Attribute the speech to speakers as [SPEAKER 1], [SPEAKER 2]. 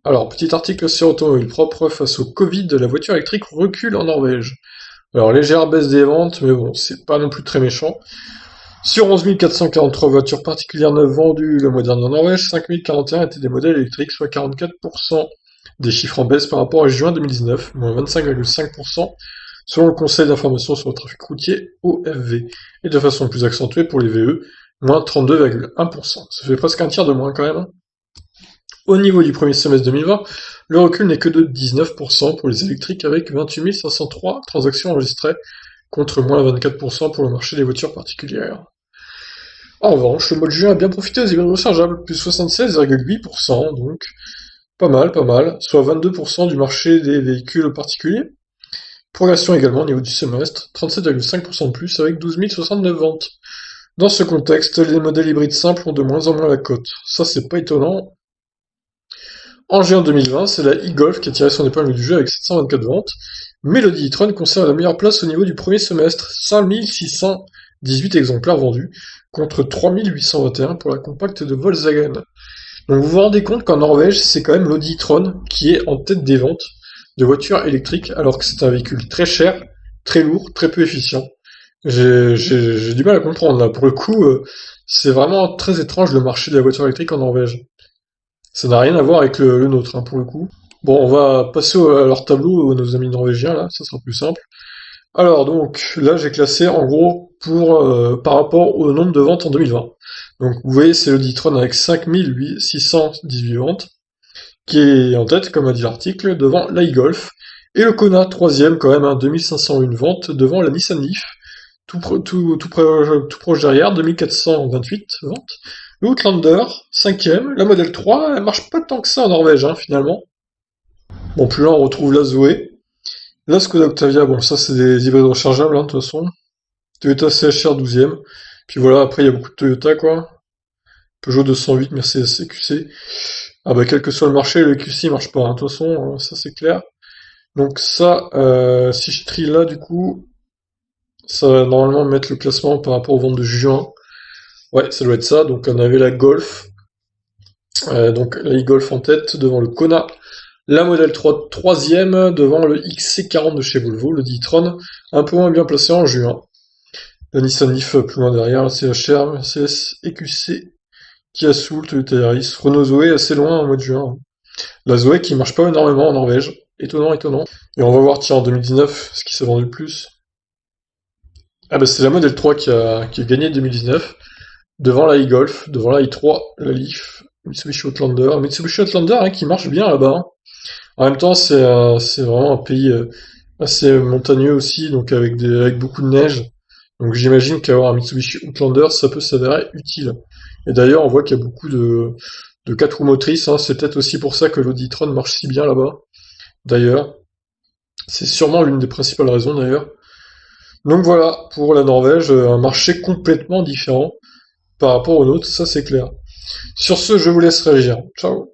[SPEAKER 1] Alors, petit article sur Automobile Propre, face au Covid, la voiture électrique recule en Norvège. Alors, légère baisse des ventes, mais bon, c'est pas non plus très méchant. Sur 11 443 voitures particulières neuves vendues le mois dernier en Norvège, 5 041 étaient des modèles électriques, soit 44% des chiffres en baisse par rapport à juin 2019, moins 25,5% selon le Conseil d'information sur le trafic routier OFV, et de façon plus accentuée pour les VE, moins 32,1%. Ça fait presque un tiers de moins quand même, hein. Au niveau du premier semestre 2020, le recul n'est que de 19% pour les électriques avec 28 503 transactions enregistrées, contre moins 24% pour le marché des voitures particulières. En revanche, le mois de juin a bien profité aux hybrides rechargeables, plus 76,8%, donc pas mal, soit 22% du marché des véhicules particuliers. Progression également au niveau du semestre, 37,5% de plus avec 12 069 ventes. Dans ce contexte, les modèles hybrides simples ont de moins en moins la cote. Ça, c'est pas étonnant. En juin 2020, c'est la e-Golf qui a tiré son épingle du jeu avec 724 ventes, mais l'Audi e-tron conserve la meilleure place au niveau du premier semestre, 5618 exemplaires vendus, contre 3821 pour la compacte de Volkswagen. Donc vous vous rendez compte qu'en Norvège, c'est quand même l'Audi e-tron qui est en tête des ventes de voitures électriques, alors que c'est un véhicule très cher, très lourd, très peu efficient. J'ai du mal à comprendre là. Pour le coup, c'est vraiment très étrange le marché de la voiture électrique en Norvège. Ça n'a rien à voir avec le nôtre, hein, pour le coup. Bon, on va passer à leur tableau, nos amis norvégiens, là, ça sera plus simple. Alors, donc, là, j'ai classé, en gros, par rapport au nombre de ventes en 2020. Donc, vous voyez, c'est le Ditron avec 5618 ventes, qui est en tête, comme a dit l'article, devant l'iGolf, et le Kona, troisième, quand même, hein, 2501 ventes, devant la Nissan Leaf, tout proche derrière, 2428 ventes. Le Outlander, cinquième. La Model 3, elle marche pas tant que ça en Norvège, hein, finalement. Bon, plus là, on retrouve la Zoé. La Skoda Octavia, bon, ça, c'est des hybrides rechargeables, hein, de toute façon. Toyota CHR, douzième. Puis voilà, après, il y a beaucoup de Toyota, quoi. Peugeot 208, Mercedes EQC. Ah bah, quel que soit le marché, le EQC marche pas, hein, de toute façon, ça, c'est clair. Donc ça, si je trie là, du coup, ça va normalement mettre le classement par rapport aux ventes de juin. Ouais, ça doit être ça. Donc on avait la Golf, donc la e-Golf en tête devant le Kona, la Model 3 troisième devant le XC40 de chez Volvo, le e-tron, un peu moins bien placé en juin. La Nissan Leaf plus loin derrière, la CHR, Mercedes EQC, Kia Soul, Toyota Yaris, Renault Zoé assez loin en mois de juin. La Zoé qui marche pas énormément en Norvège. Étonnant, étonnant. Et on va voir, tiens, en 2019, ce qui s'est vendu le plus. Ah bah c'est la Model 3 qui a gagné 2019, devant la e-Golf, devant la i3, la Leaf, Mitsubishi Outlander. Mitsubishi Outlander, hein, qui marche bien là-bas, hein. En même temps, c'est vraiment un pays assez montagneux aussi, donc avec beaucoup de neige. Donc j'imagine qu'avoir un Mitsubishi Outlander, ça peut s'avérer utile. Et d'ailleurs, on voit qu'il y a beaucoup de 4 roues motrices, hein. C'est peut-être aussi pour ça que l'Audi e-tron marche si bien là-bas. D'ailleurs, c'est sûrement l'une des principales raisons d'ailleurs. Donc voilà, pour la Norvège, un marché complètement différent par rapport au nôtre, ça c'est clair. Sur ce, je vous laisse réagir. Ciao.